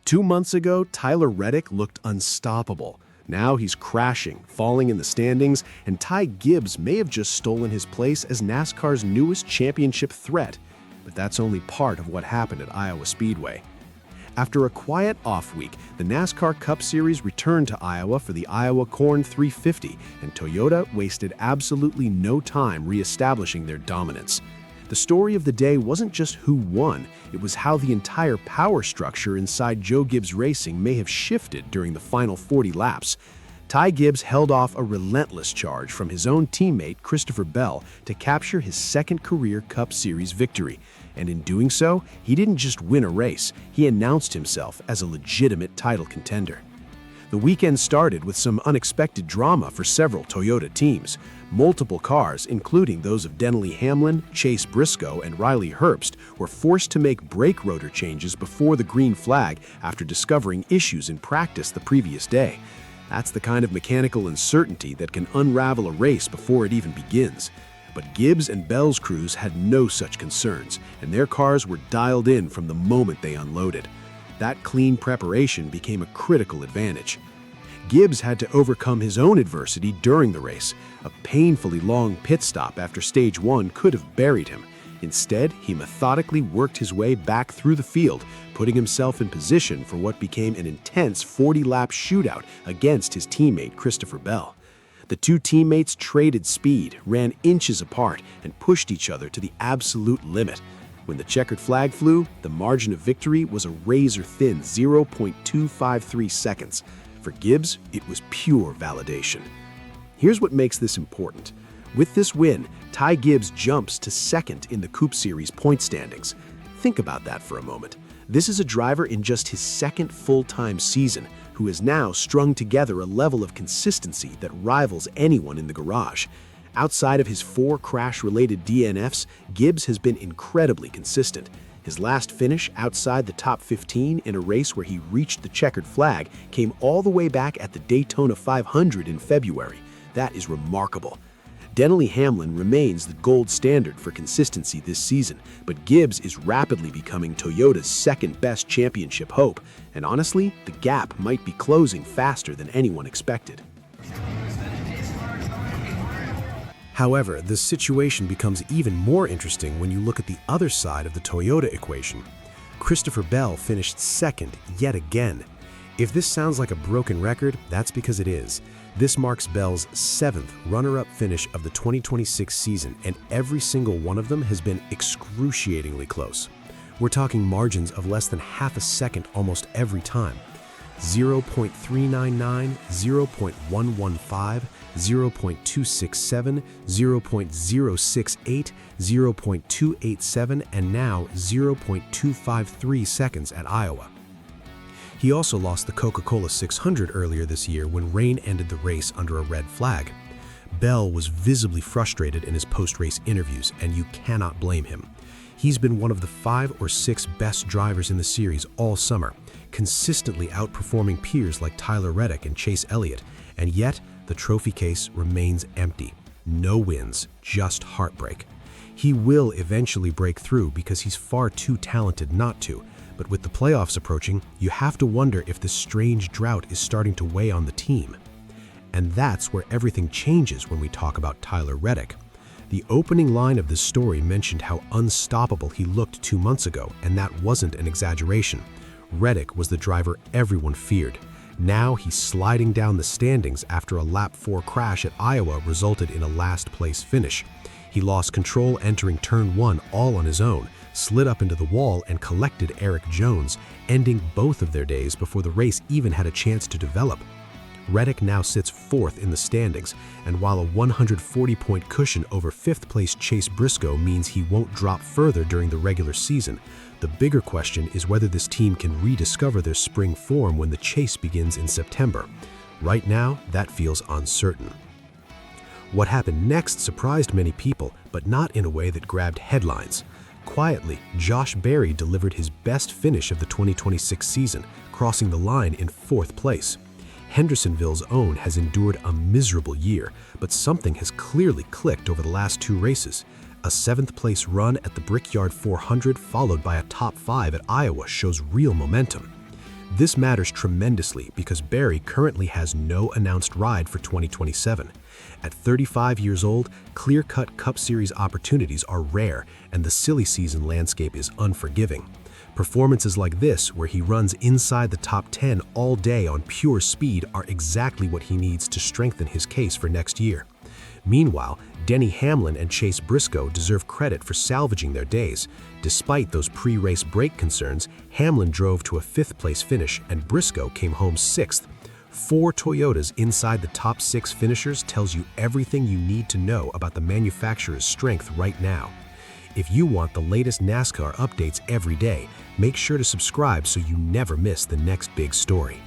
2 months ago, Tyler Reddick looked unstoppable. Now he's crashing, falling in the standings, and Ty Gibbs may have just stolen his place as NASCAR's newest championship threat. But that's only part of what happened at Iowa Speedway. After a quiet off week, the NASCAR Cup Series returned to Iowa for the Iowa Corn 350, and Toyota wasted absolutely no time reestablishing their dominance. The story of the day wasn't just who won, it was how the entire power structure inside Joe Gibbs Racing may have shifted during the final 40 laps. Ty Gibbs held off a relentless charge from his own teammate Christopher Bell to capture his second career Cup Series victory. And in doing so, he didn't just win a race, he announced himself as a legitimate title contender. The weekend started with some unexpected drama for several Toyota teams. Multiple cars, including those of Denny Hamlin, Chase Briscoe, and Riley Herbst, were forced to make brake rotor changes before the green flag after discovering issues in practice the previous day. That's the kind of mechanical uncertainty that can unravel a race before it even begins. But Gibbs and Bell's crews had no such concerns, and their cars were dialed in from the moment they unloaded. That clean preparation became a critical advantage. Gibbs had to overcome his own adversity during the race. A painfully long pit stop after stage 1 could have buried him. Instead, he methodically worked his way back through the field, putting himself in position for what became an intense 40-lap shootout against his teammate Christopher Bell. The two teammates traded speed, ran inches apart, and pushed each other to the absolute limit. When the checkered flag flew, the margin of victory was a razor-thin 0.253 seconds. For Gibbs, it was pure validation. Here's what makes this important. With this win, Ty Gibbs jumps to second in the Cup Series point standings. Think about that for a moment. This is a driver in just his second full-time season who has now strung together a level of consistency that rivals anyone in the garage. Outside of his 4 crash-related DNFs, Gibbs has been incredibly consistent. His last finish outside the top 15 in a race where he reached the checkered flag came all the way back at the Daytona 500 in February. That is remarkable. Denny Hamlin remains the gold standard for consistency this season, but Gibbs is rapidly becoming Toyota's second-best championship hope, and honestly, the gap might be closing faster than anyone expected. However, the situation becomes even more interesting when you look at the other side of the Toyota equation. Christopher Bell finished second yet again. If this sounds like a broken record, that's because it is. This marks Bell's 7th runner-up finish of the 2026 season, and every single one of them has been excruciatingly close. We're talking margins of less than half a second almost every time. 0.399, 0.115, 0.267, 0.068, 0.287, and now 0.253 seconds at Iowa. He also lost the Coca-Cola 600 earlier this year when rain ended the race under a red flag. Bell was visibly frustrated in his post-race interviews, and you cannot blame him. He's been one of the 5 or 6 best drivers in the series all summer, consistently outperforming peers like Tyler Reddick and Chase Elliott, and yet the trophy case remains empty. No wins, just heartbreak. He will eventually break through because he's far too talented not to, but with the playoffs approaching, you have to wonder if this strange drought is starting to weigh on the team. And that's where everything changes when we talk about Tyler Reddick. The opening line of this story mentioned how unstoppable he looked 2 months ago, and that wasn't an exaggeration. Reddick was the driver everyone feared. Now he's sliding down the standings after a lap 4 crash at Iowa resulted in a last-place finish. He lost control entering turn 1 all on his own, slid up into the wall and collected Erik Jones, ending both of their days before the race even had a chance to develop. Reddick now sits 4th in the standings, and while a 140-point cushion over 5th-place Chase Briscoe means he won't drop further during the regular season, the bigger question is whether this team can rediscover their spring form when the chase begins in September. Right now, that feels uncertain. What happened next surprised many people, but not in a way that grabbed headlines. Quietly, Josh Berry delivered his best finish of the 2026 season, crossing the line in 4th place. Hendersonville's own has endured a miserable year, but something has clearly clicked over the last 2 races. A 7th-place run at the Brickyard 400 followed by a top 5 at Iowa shows real momentum. This matters tremendously because Barry currently has no announced ride for 2027. At 35 years old, clear-cut Cup Series opportunities are rare, and the silly season landscape is unforgiving. Performances like this, where he runs inside the top 10 all day on pure speed, are exactly what he needs to strengthen his case for next year. Meanwhile, Denny Hamlin and Chase Briscoe deserve credit for salvaging their days. Despite those pre-race brake concerns, Hamlin drove to a 5th-place finish and Briscoe came home 6th. 4 Toyotas inside the top 6 finishers tells you everything you need to know about the manufacturer's strength right now. If you want the latest NASCAR updates every day, make sure to subscribe so you never miss the next big story.